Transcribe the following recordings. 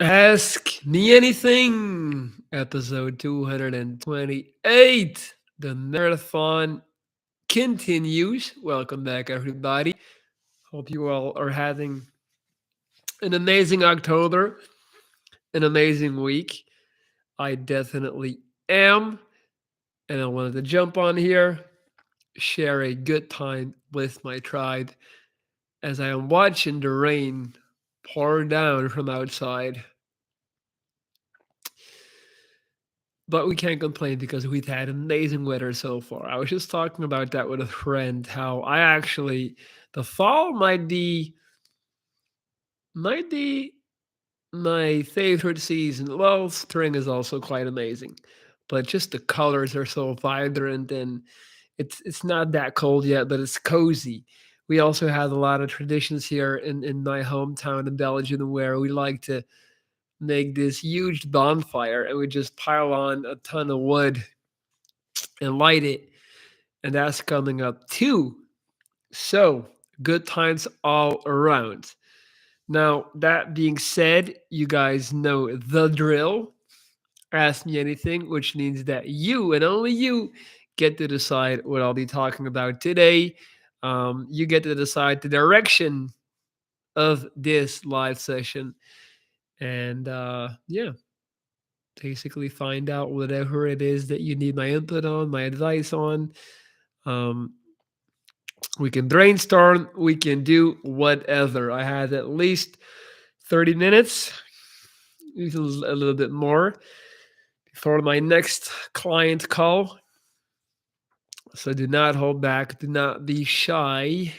Ask Me Anything, episode 228. The marathon continues. Welcome back, everybody. Hope you all are having an amazing October, an amazing week. I definitely am. And I wanted to jump on here, share a good time with my tribe as I am watching the rain pour down from outside. But we can't complain because we've had amazing weather so far. I was just talking about that with a friend, how the fall might be my favorite season. Well, spring is also quite amazing, but just the colors are so vibrant and it's not that cold yet, but it's cozy. We also have a lot of traditions here in my hometown in Belgium where we like to make this huge bonfire and we just pile on a ton of wood and light it, and that's coming up too. So, good times all around. Now, that being said, you guys know the drill. Ask me anything, which means that you and only you get to decide what I'll be talking about today. You get to decide the direction of this live session. And yeah, basically find out whatever it is that you need my input on, my advice on. Um, We can brainstorm, we can do whatever. I had at least 30 minutes, even a little bit more, before my next client call. So do not hold back, do not be shy,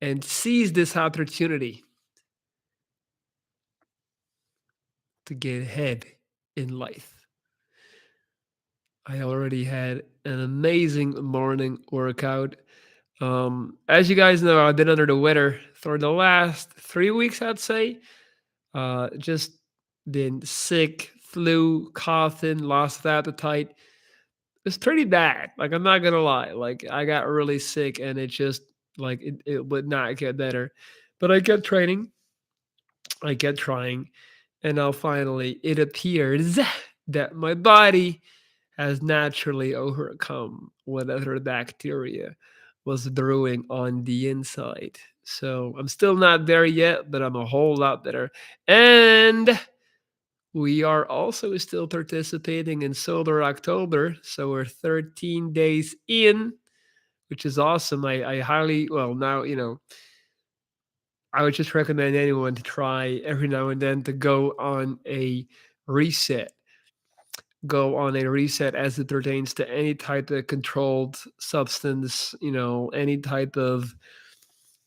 and seize this opportunity to get ahead in life. I already had an amazing morning workout. As you guys know, I've been under the weather for the last 3 weeks, I'd say. Just been sick, flu, coughing, lost of appetite. It's pretty bad. Like I'm not gonna lie. Like I got really sick, and it just like it would not get better. But I kept training. I kept trying, and now finally it appears that my body has naturally overcome whatever bacteria was brewing on the inside. So I'm still not there yet, but I'm a whole lot better. And we are also still participating in Solar October. So we're 13 days in, which is awesome. I highly, well, now, I would just recommend anyone to try every now and then to reset go on a reset as it pertains to any type of controlled substance, any type of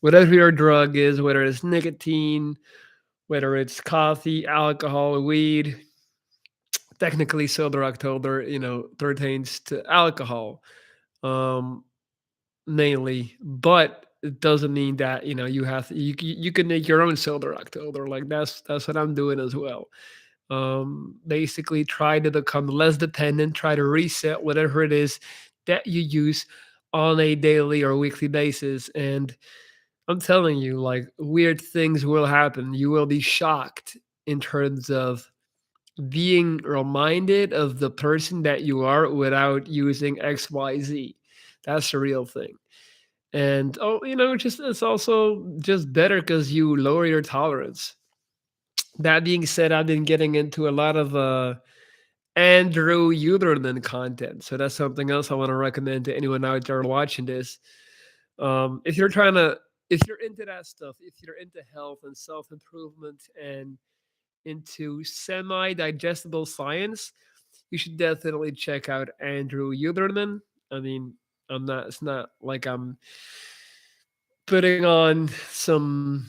whatever your drug is, whether it's nicotine, whether it's coffee, alcohol, weed. Technically, Sober October, pertains to alcohol, um, mainly, but it doesn't mean that you can make your own Sober October. Like that's what I'm doing as well. Basically try to become less dependent, try to reset whatever it is that you use on a daily or weekly basis. And I'm telling you, like weird things will happen. You will be shocked in terms of being reminded of the person that you are without using XYZ. That's the real thing. And just it's also just better because you lower your tolerance. That being said, I've been getting into a lot of Andrew Uderman content. So that's something else I want to recommend to anyone out there watching this. If you're if you're into that stuff, if you're into health and self improvement and into semi digestible science, you should definitely check out Andrew Uderman. I mean, it's not like I'm putting on some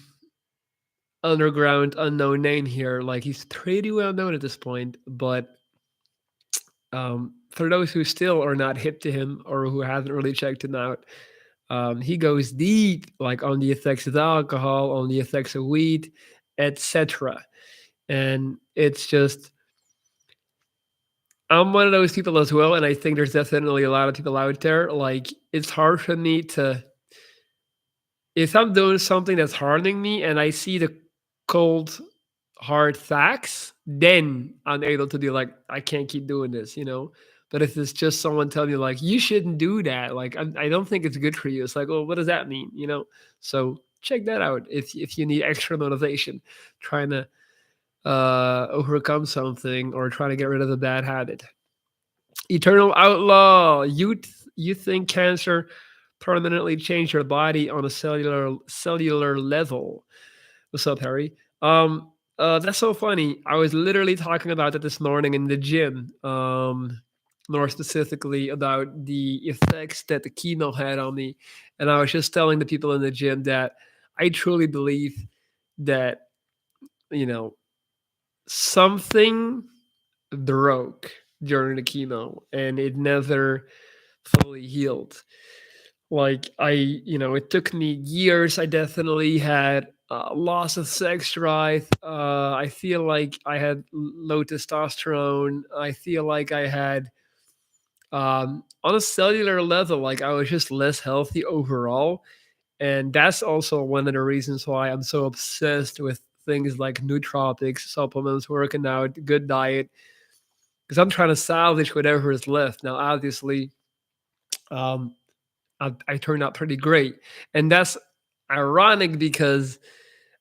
underground unknown name here. Like he's pretty well known at this point, but for those who still are not hip to him or who haven't really checked him out, he goes deep, like on the effects of alcohol, on the effects of weed, etc. And it's just, I'm one of those people as well, and I think there's definitely a lot of people out there. Like, it's hard for me to, if I'm doing something that's harming me, and I see the cold hard facts, then I'm able to be like, I can't keep doing this, you know. But if it's just someone telling you like you shouldn't do that, like I don't think it's good for you. It's like, well, what does that mean, you know? So check that out if you need extra motivation, trying to overcome something or trying to get rid of a bad habit. Eternal Outlaw, you think cancer permanently changed your body on a cellular level? What's up, Harry? That's so funny. I was literally talking about it this morning in the gym. More specifically about the effects that the chemo had on me, and I was just telling the people in the gym that I truly believe that you know something broke during the chemo, and it never fully healed. Like it took me years. I definitely had loss of sex drive. I feel like I had low testosterone. I feel like I had, on a cellular level, like I was just less healthy overall. And that's also one of the reasons why I'm so obsessed with things like nootropics, supplements, working out, good diet, because I'm trying to salvage whatever is left. Now, obviously, um, I turned out pretty great. And that's ironic because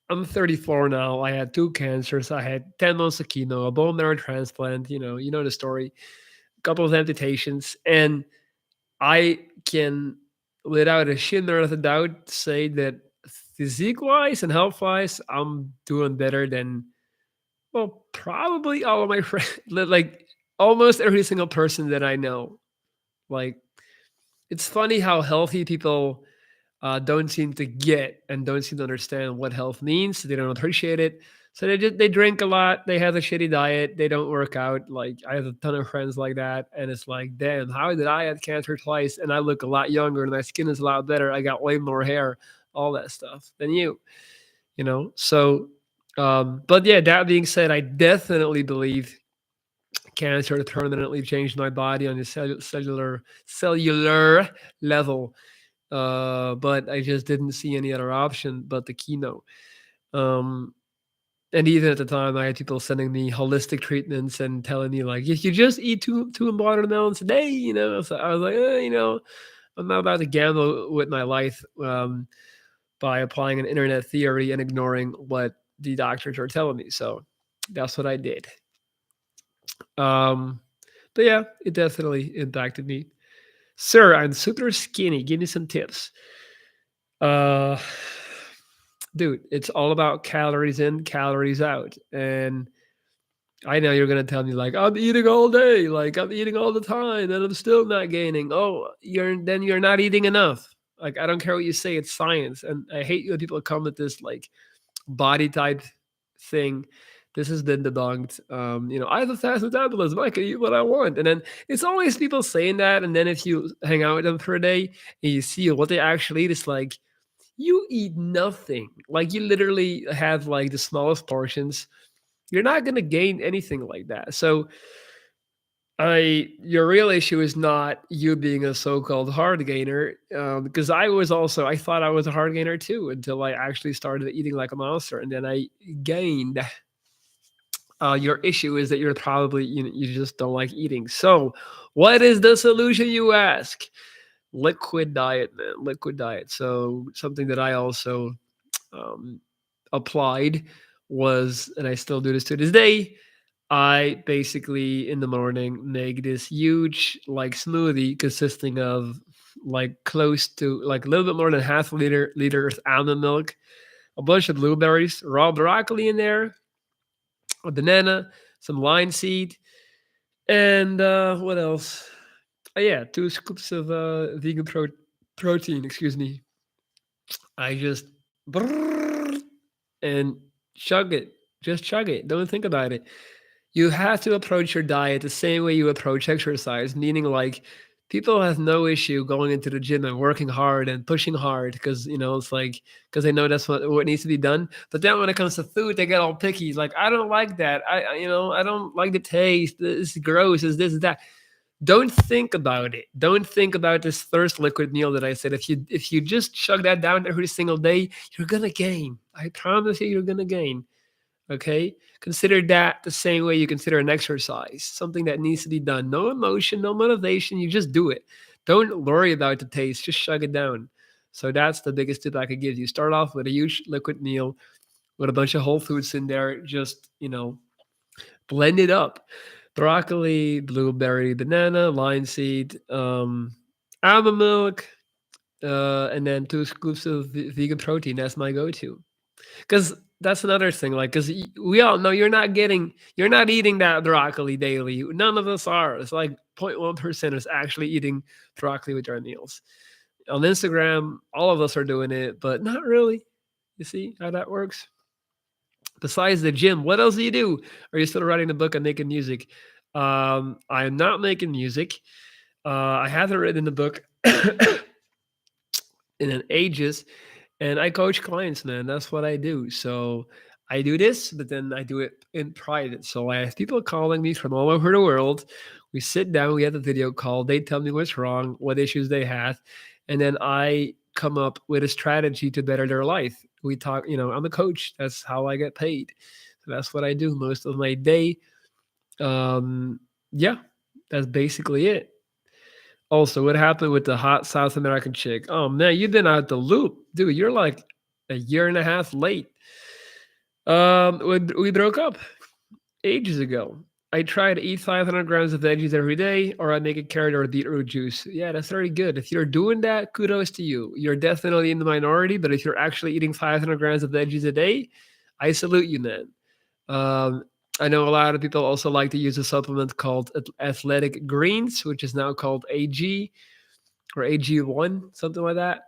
I'm 34 now. I had two cancers. I had 10 months of chemo, a bone marrow transplant. You know the story. A couple of amputations, and I can, without a shimmer of a doubt, say that physique wise and health wise, I'm doing better than well, probably all of my friends. Like almost every single person that I know. Like it's funny how healthy people don't seem to get and don't seem to understand what health means. They don't appreciate it. So they drink a lot. They have a shitty diet. They don't work out. Like I have a ton of friends like that, and it's like, damn, how did I have cancer twice and I look a lot younger and my skin is a lot better? I got way more hair, all that stuff than you. You know. So, but yeah. That being said, I definitely believe cancer permanently changed my body on a cellular level, but I just didn't see any other option but the chemo. Um, and even at the time, I had people sending me holistic treatments and telling me like, if you just eat two watermelons a day, So I was like, I'm not about to gamble with my life by applying an internet theory and ignoring what the doctors are telling me. So that's what I did. Um, but yeah, it definitely impacted me. Sir, I'm super skinny. Give me some tips. Uh, dude, it's all about calories in, calories out. And I know you're gonna tell me like I'm eating all day, like I'm eating all the time, and I'm still not gaining. Oh, you're not eating enough. Like I don't care what you say, it's science. And I hate when people come with this like body type thing. This has been debunked. I have a fast metabolism. I can eat what I want. And then it's always people saying that. And then if you hang out with them for a day and you see what they actually eat, it's like you eat nothing. Like you literally have like the smallest portions. You're not gonna gain anything like that. So your real issue is not you being a so-called hard gainer, because I thought I was a hard gainer too until I actually started eating like a monster, and then I gained. Your issue is that you're probably you just don't like eating. So, what is the solution, you ask? Liquid diet, man. Liquid diet. So something that I also um, applied was, and I still do this to this day. I basically in the morning make this huge like smoothie consisting of like close to like a little bit more than half a liter of almond milk, a bunch of blueberries, raw broccoli in there, a banana, some linseed, and what else? Oh, yeah, 2 scoops of vegan protein. Excuse me. I just brrrr and chug it. Just chug it. Don't think about it. You have to approach your diet the same way you approach exercise, meaning like people have no issue going into the gym and working hard and pushing hard because it's like because they know that's what needs to be done. But then when it comes to food, they get all picky. Like I don't like that. I don't like the taste. It's gross. Is this that? Don't think about it. Don't think about this thirst liquid meal that I said. If you just chug that down every single day, you're gonna gain. I promise you, you're gonna gain. Okay, consider that the same way you consider an exercise, something that needs to be done. No emotion, no motivation, you just do it. Don't worry about the taste, just shug it down. So that's the biggest tip I could give you. Start off with a huge liquid meal with a bunch of whole foods in there. Just, blend it up. Broccoli, blueberry, banana, linseed, almond milk, and then 2 scoops of vegan protein. That's my go-to. Because that's another thing. Like, because we all know you're not eating that broccoli daily. None of us are. It's like 0.1% is actually eating broccoli with our meals. On Instagram, all of us are doing it, but not really. You see how that works? Besides the gym, what else do you do? Are you still writing the book and making music? I am not making music. I haven't written the book in an ages, and I coach clients, man. That's what I do. So I do this, but then I do it in private. So I have people calling me from all over the world. We sit down, we have a video call. They tell me what's wrong, what issues they have, and then I come up with a strategy to better their life. We talk, I'm a coach. That's how I get paid. So that's what I do most of my day. Um, yeah, that's basically it. Also, what happened with the hot South American chick? Oh man, you've been out the loop, dude. You're like a year and a half late. We broke up ages ago. I try to eat 500 grams of veggies every day, or I make a carrot or a beetroot juice. Yeah, that's very good. If you're doing that, kudos to you. You're definitely in the minority, but if you're actually eating 500 grams of veggies a day, I salute you, man. Um, I know a lot of people also like to use a supplement called Athletic Greens, which is now called AG or AG1, something like that.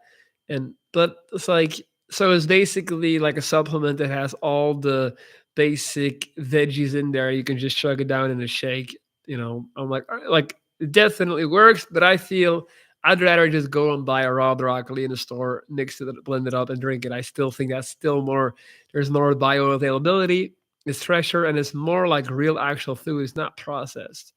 And but it's like so it's basically like a supplement that has all the basic veggies in there. You can just chug it down in a shake. I'm like, like it definitely works, but I feel I'd rather just go and buy a raw broccoli in the store, mix it, blend it up, and drink it. I still think that's still more. There's more bioavailability. It's fresher and it's more like real actual food. It's not processed.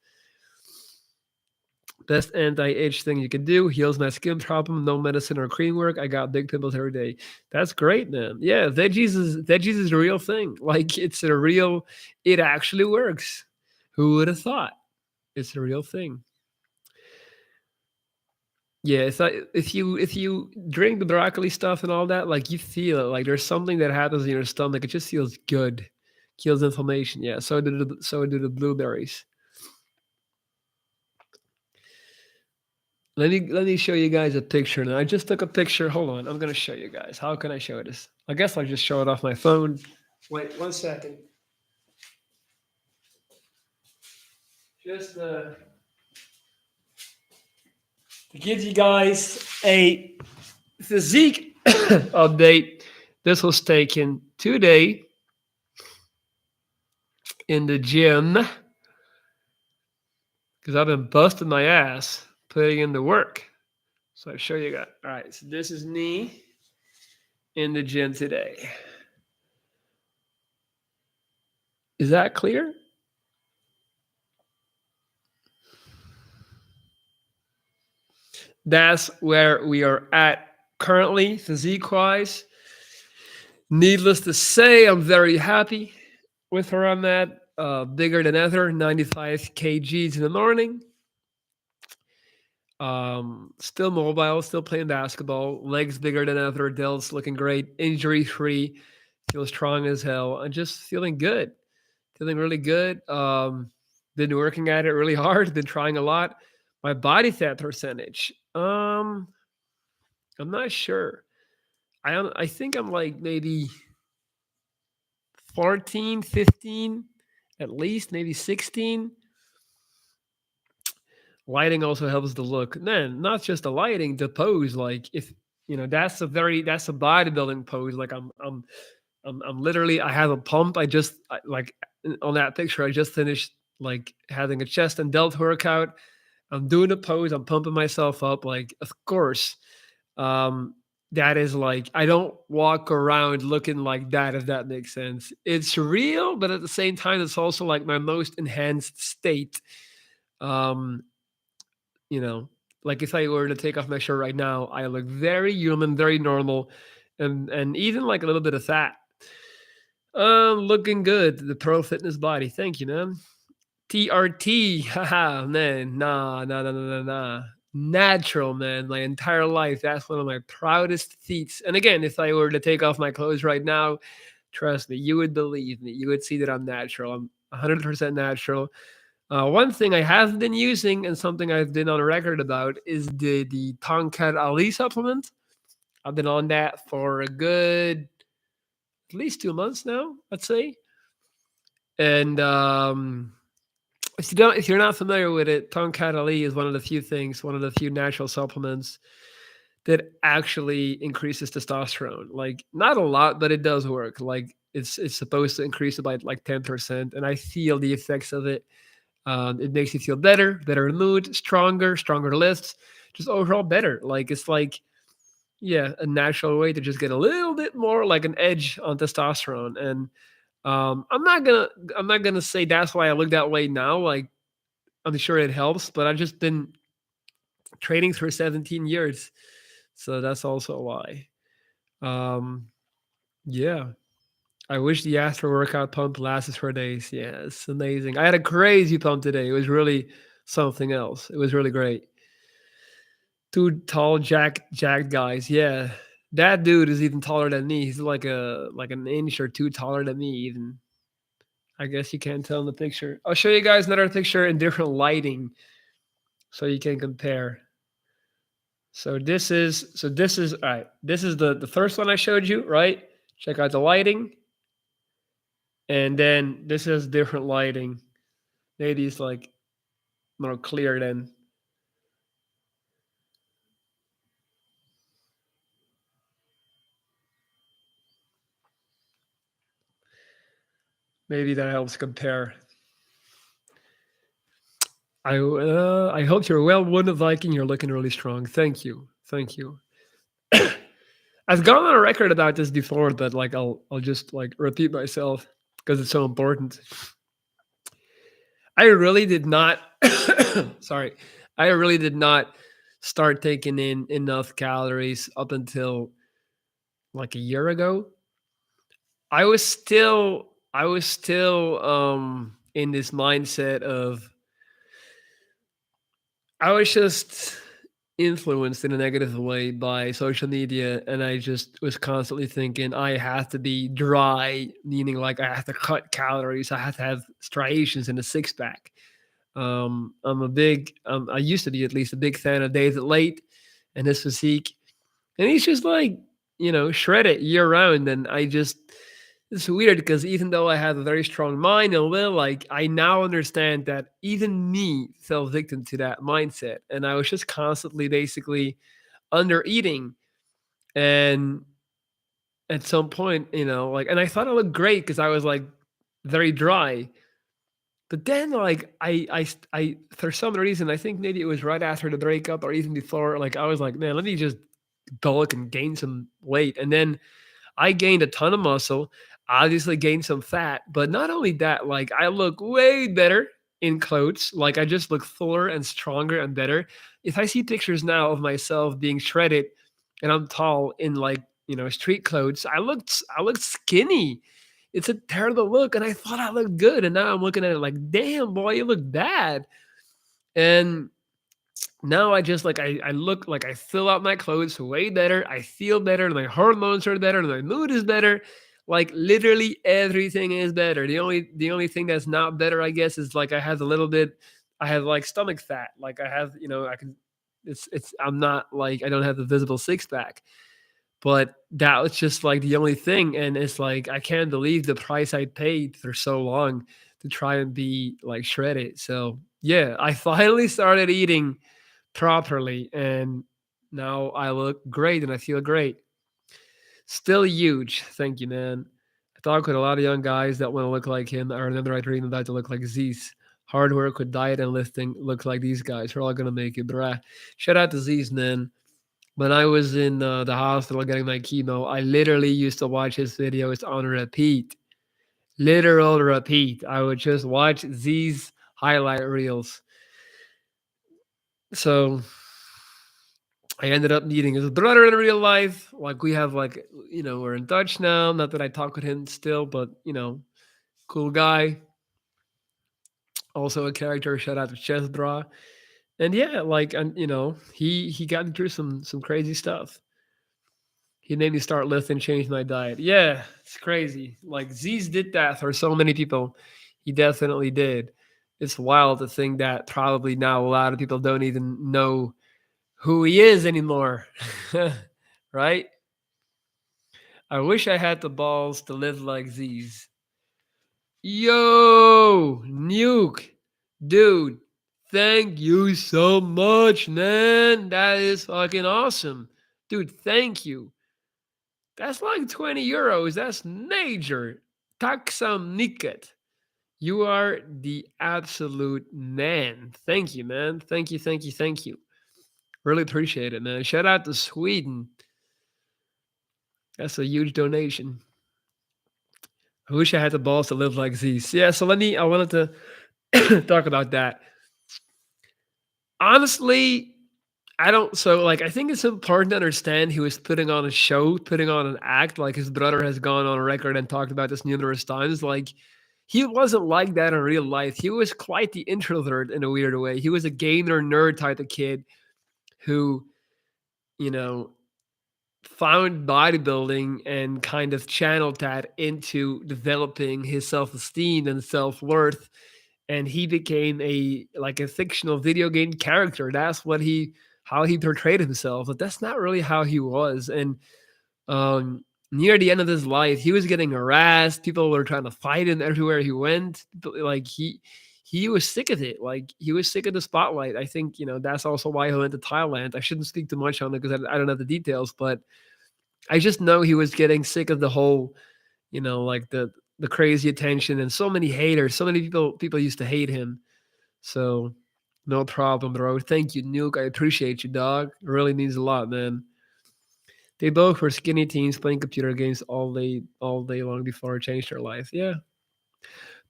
Best anti-age thing you can do. Heals my skin problem. No medicine or cream work. I got big pimples every day. That's great, man. Yeah, veggies is a real thing. Like it's a real. It actually works. Who would have thought? It's a real thing. Yeah, it's like if you drink the broccoli stuff and all that, like you feel it. Like there's something that happens in your stomach. It just feels good. Kills inflammation. Yeah. So do the blueberries. Let me show you guys a picture. Now I just took a picture. Hold on, I'm gonna show you guys. How can I show this? I guess I'll just show it off my phone. Wait 1 second. Just to give you guys a physique update. This was taken today in the gym because I've been busting my ass putting in the work. So I show you guys. All right, so this is me in the gym today. Is that clear? That's where we are at currently, physique wise. Needless to say, I'm very happy with where I'm at. Bigger than ever, 95 kgs in the morning. Still mobile, still playing basketball. Legs bigger than ever. Delts looking great. Injury free. Feel strong as hell. I'm just feeling good. Feeling really good. Been working at it really hard. Been trying a lot. My body fat percentage. I'm not sure. I think I'm like maybe 14, 15, at least maybe 16. Lighting also helps the look. Man, not just the lighting, the pose. Like if that's a bodybuilding pose. Like I'm literally I have a pump. Like on that picture I just finished like having a chest and delt workout. I'm doing a pose. I'm pumping myself up. Like of course, um, that is like I don't walk around looking like that. If that makes sense, it's real, but at the same time, it's also like my most enhanced state. Um, you know, like if I were to take off my shirt right now, I look very human, very normal, and even like a little bit of fat. Looking good. The pro fitness body. Thank you, man. TRT. Haha, man. Nah, nah, nah, nah, nah, nah. Natural, man. My entire life. That's one of my proudest feats. And again, if I were to take off my clothes right now, trust me, you would believe me. You would see that I'm natural. I'm 100% natural. One thing I have been using and something I've been on record about is the Tonkat Ali supplement. I've been on that for a good at least 2 months now, let's say. And if you're not familiar with it, Tonkat Ali is one of the few things, one of the few natural supplements that actually increases testosterone. Like not a lot, but it does work. Like it's supposed to increase it by like 10%, and I feel the effects of it. It makes you feel better, better mood, stronger lifts, just overall better. Like it's like yeah, a natural way to just get a little bit more like an edge on testosterone. And I'm not gonna say that's why I look that way now. Like I'm sure it helps, but I've just been training for 17 years, so that's also why. Um, yeah, I wish the after workout pump lasted for days. Yeah, it's amazing. I had a crazy pump today. It was really something else. It was really great. Two tall, jacked guys. Yeah, that dude is even taller than me. He's like an inch or two taller than me. Even I guess you can't tell in the picture. I'll show you guys another picture in different lighting so you can compare. This is all right. This is the first one I showed you, right? Check out the lighting, and then this is different lighting. Maybe it's like more clear than maybe that helps compare. I hope you're well, Wounded Viking. You're looking really strong. Thank you, thank you. I've gone on a record about this before, but like I'll just like repeat myself because it's so important. I really did not. Sorry, I really did not start taking in enough calories up until like a year ago. I was still in this mindset of I was just influenced in a negative way by social media, and I just was constantly thinking I have to be dry, meaning like I have to cut calories, I have to have striations in a six pack. I used to be at least a big fan of David Late and his physique, and he's just like, shredded year round. And it's weird because even though I have a very strong mind and will, like, I now understand that even me fell victim to that mindset. And I was just constantly basically under eating. And at some point, like, and I thought I looked great because I was like very dry. But then, like, for some reason, I think maybe it was right after the breakup or even before, like, I was like, man, let me just bulk and gain some weight. And then I gained a ton of muscle, obviously gained some fat, but not only that, like, I look way better in clothes. Like, I just look fuller and stronger and better. If I see pictures now of myself being shredded and I'm tall in like, street clothes, I looked skinny. It's a terrible look, and I thought I looked good, and now I'm looking at it like, damn, boy, you look bad. And now I just like I look like I fill out my clothes way better. I feel better, and my hormones are better, and my mood is better. Like literally everything is better. The only thing that's not better, I guess, is like I have like stomach fat. Like I have, I can it's I'm not like I don't have the visible six pack. But that was just like the only thing. And it's like I can't believe the price I paid for so long to try and be like shredded. So yeah, I finally started eating properly, and now I look great and I feel great. Still huge. Thank you, man. I talk with a lot of young guys that want to look like him. I remember I dreamed about to look like Zyzz. Hard work with diet and lifting. Look like these guys. We're all gonna make it, bruh. Shout out to Zyzz, man. When I was in the hospital getting my chemo, I literally used to watch his videos on repeat. Literal repeat. I would just watch these highlight reels. So I ended up meeting his brother in real life. Like we have like we're in touch now. Not that I talk with him still, but cool guy. Also a character. Shout out to Chess Bra. And yeah, like and he got me through some crazy stuff. He made me start lifting, change my diet. Yeah, it's crazy. Like Zyzz did that for so many people. He definitely did. It's wild to think that probably now a lot of people don't even know who he is anymore. Right? I wish I had the balls to live like these. Yo, Nuke, dude, thank you so much, man. That is fucking awesome. Dude, thank you. That's like 20 euros. That's major. Taksam Niket. You are the absolute man. Thank you, man. Thank you, thank you, thank you. Really appreciate it, man. Shout out to Sweden. That's a huge donation. I wish I had the balls to live like these. Yeah, so I wanted to talk about that. Honestly, I don't, so like, I think it's important to understand he was putting on a show, putting on an act. Like his brother has gone on record and talked about this numerous times. Like, he wasn't like that in real life. He was quite the introvert in a weird way. He was a gamer nerd type of kid who, you know, found bodybuilding and kind of channeled that into developing his self-esteem and self-worth, and he became a fictional video game character. That's what he how he portrayed himself, but that's not really how he was. And near the end of his life, he was getting harassed. People were trying to fight him everywhere he went. Like he was sick of it. Like he was sick of the spotlight. I think that's also why he went to Thailand. I shouldn't speak too much on it because I don't have the details, but I just know he was getting sick of the whole, like the crazy attention and so many haters. So many people used to hate him. So no problem, bro. Thank you, Nuke. I appreciate you, dog. It really means a lot, man. They both were skinny teens playing computer games all day long before it changed their life. Yeah.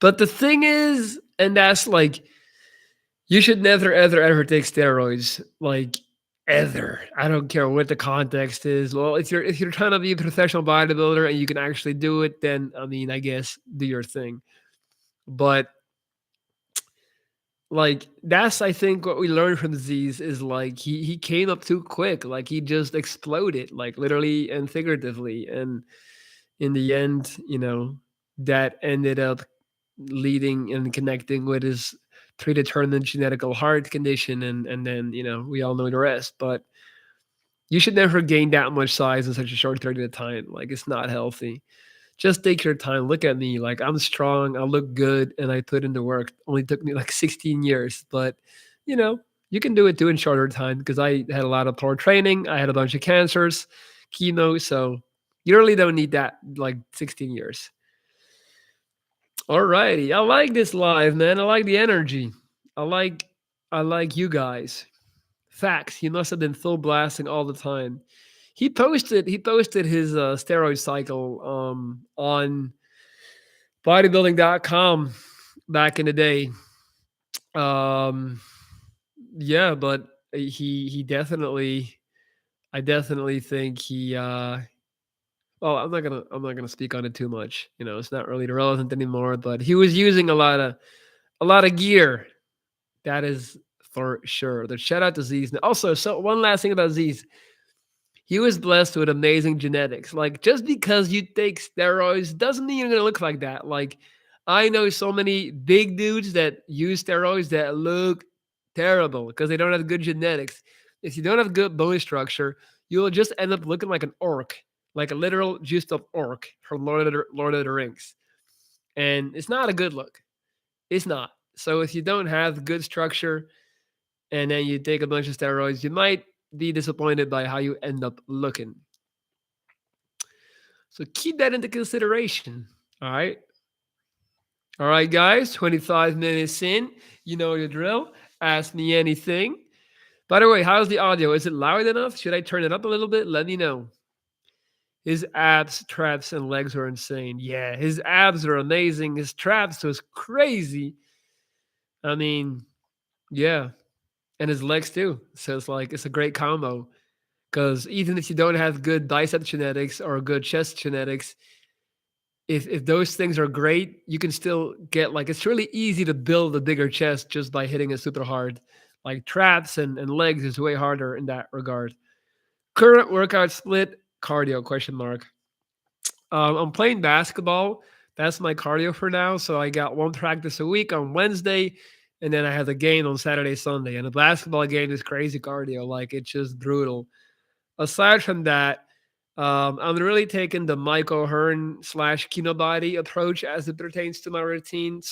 But the thing is, and that's like, you should never, ever, ever take steroids. Like ever. I don't care what the context is. Well, if you're trying to be a professional bodybuilder and you can actually do it, then I mean, I guess do your thing. But like that's I think what we learned from Z's is like he came up too quick. Like he just exploded, like literally and figuratively. And in the end, that ended up leading and connecting with his predetermined genetical heart condition, and then we all know the rest. But you should never gain that much size in such a short period of time. Like it's not healthy. Just take your time. Look at me. Like I'm strong. I look good, and I put in the work. Only took me like 16 years, but you know you can do it too in shorter time because I had a lot of poor training. I had a bunch of cancers, chemo, so you really don't need that like 16 years. Alrighty, I like this live, man. I like the energy. I like I like you guys. Facts. He must have been full blasting all the time. He posted his steroid cycle on bodybuilding.com back in the day. Um yeah, but he definitely I definitely think he well, I'm not gonna speak on it too much. It's not really relevant anymore, but he was using a lot of gear. That is for sure. The shout out to Zyzz. Also, so one last thing about Zyzz. He was blessed with amazing genetics. Like just because you take steroids doesn't mean you're gonna look like that. Like I know so many big dudes that use steroids that look terrible because they don't have good genetics. If you don't have good bone structure, you'll just end up looking like an orc, like a literal juiced up orc from Lord of the Rings. And it's not a good look. It's not. So if you don't have good structure and then you take a bunch of steroids, you might be disappointed by how you end up looking. So keep that into consideration. All right. All right, guys, 25 minutes in. You know the drill. Ask me anything. By the way, how's the audio? Is it loud enough? Should I turn it up a little bit? Let me know. His abs, traps, and legs are insane. Yeah, his abs are amazing. His traps was crazy. I mean, yeah. And his legs too. So it's like it's a great combo. Because even if you don't have good bicep genetics or good chest genetics, if those things are great, you can still get like it's really easy to build a bigger chest just by hitting it super hard. Like traps and legs is way harder in that regard. Current workout split, cardio question mark. I'm playing basketball. That's my cardio for now. So I got one practice a week on Wednesday, and then I have a game on Saturday, Sunday. And the basketball game is crazy cardio. Like it's just brutal. Aside from that, I'm really taking the Michael Hearn slash Kino Body approach as it pertains to my routine.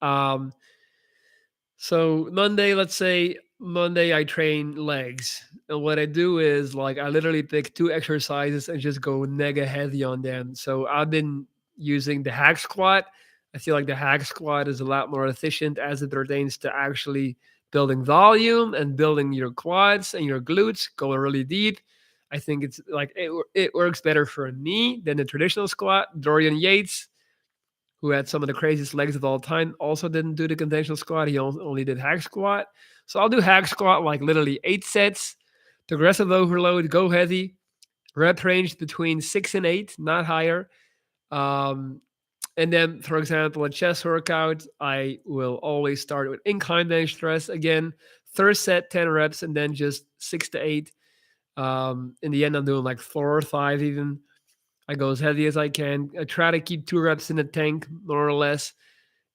Um, so Monday, let's say Monday, I train legs, and what I do is like I literally pick two exercises and just go mega heavy on them. So I've been using the hack squat. I feel like the hack squat is a lot more efficient as it pertains to actually building volume and building your quads and your glutes, going really deep. I think it's like it works better for me than the traditional squat. Dorian Yates, who had some of the craziest legs of all time, also didn't do the conventional squat. He only did hack squat. So I'll do hack squat like literally 8 sets, progressive overload, go heavy, rep range between 6 and 8, not higher. Um, and then, for example, a chest workout, I will always start with incline bench press. Again, first set, 10 reps, and then just 6 to 8. In the end, I'm doing like 4 or 5 even. I go as heavy as I can. I try to keep 2 reps in the tank, more or less.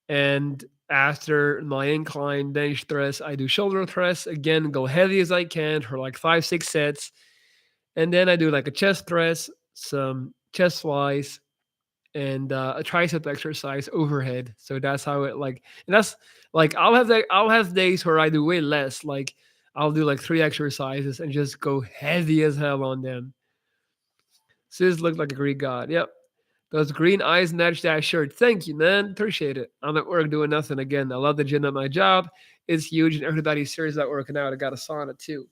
And after my incline bench thrust, I do shoulder thrust. Again, go heavy as I can for like 5, 6 sets. And then I do like a chest thrust, some chest flies, and a tricep exercise overhead. So that's how it like, and that's like I'll have days where I do way less. Like I'll do like 3 exercises and just go heavy as hell on them. Zyzz looked like a Greek god. Yep. Those green eyes match that shirt. Thank you, man. Appreciate it. I'm at work doing nothing again. I love the gym at my job. It's huge, and everybody's serious about working out. I got a sauna too.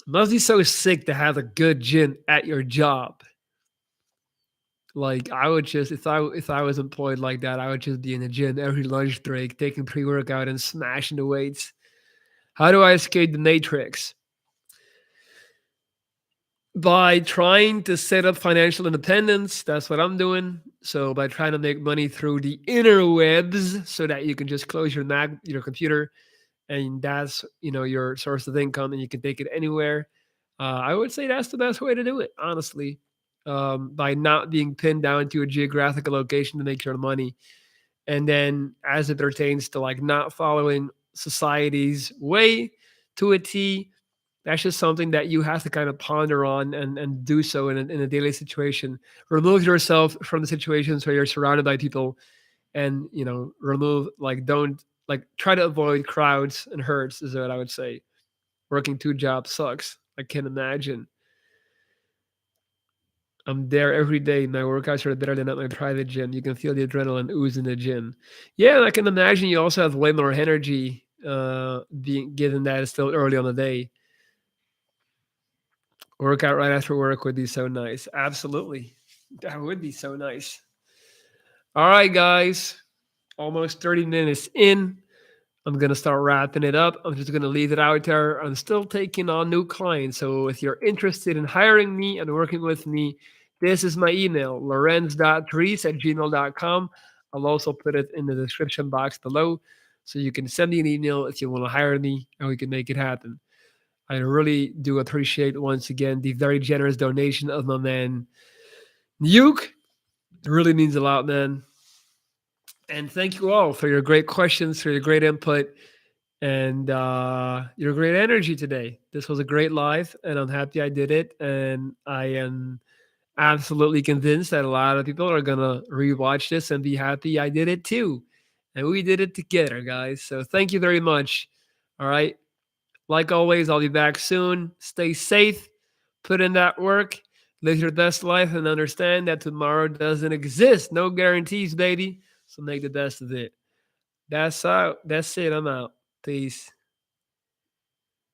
Must be so sick to have a good gym at your job. Like I would just if I was employed like that, I would just be in the gym every lunch break, taking pre-workout and smashing the weights. How do I escape the matrix? By trying to set up financial independence. That's what I'm doing. So by trying to make money through the interwebs so that you can just close your computer, and that's your source of income, and you can take it anywhere. I would say that's the best way to do it, honestly. By not being pinned down to a geographical location to make your money, and then as it pertains to like not following society's way to a T, that's just something that you have to kind of ponder on and do so in a daily situation. Remove yourself from the situations where you're surrounded by people, and remove like don't like try to avoid crowds and herds is what I would say. Working 2 jobs sucks. I can't imagine. I'm there every day. My workouts are better than at my private gym. You can feel the adrenaline ooze in the gym. Yeah, and I can imagine you also have way more energy, being given that it's still early on the day. Workout right after work would be so nice. Absolutely. That would be so nice. All right, guys. Almost 30 minutes in. I'm going to start wrapping it up. I'm just going to leave it out there. I'm still taking on new clients. So if you're interested in hiring me and working with me, this is my email, lorenz.dries@gmail.com. I'll also put it in the description box below. So you can send me an email if you want to hire me and we can make it happen. I really do appreciate once again the very generous donation of my man Nuke. It really means a lot, man. And thank you all for your great questions, for your great input, and your great energy today. This was a great live, and I'm happy I did it. And I am absolutely convinced that a lot of people are gonna rewatch this and be happy I did it too. And we did it together, guys. So thank you very much. All right. Like always, I'll be back soon. Stay safe, put in that work, live your best life, and understand that tomorrow doesn't exist. No guarantees, baby. So make the best of it. That's out. That's it. I'm out. Peace.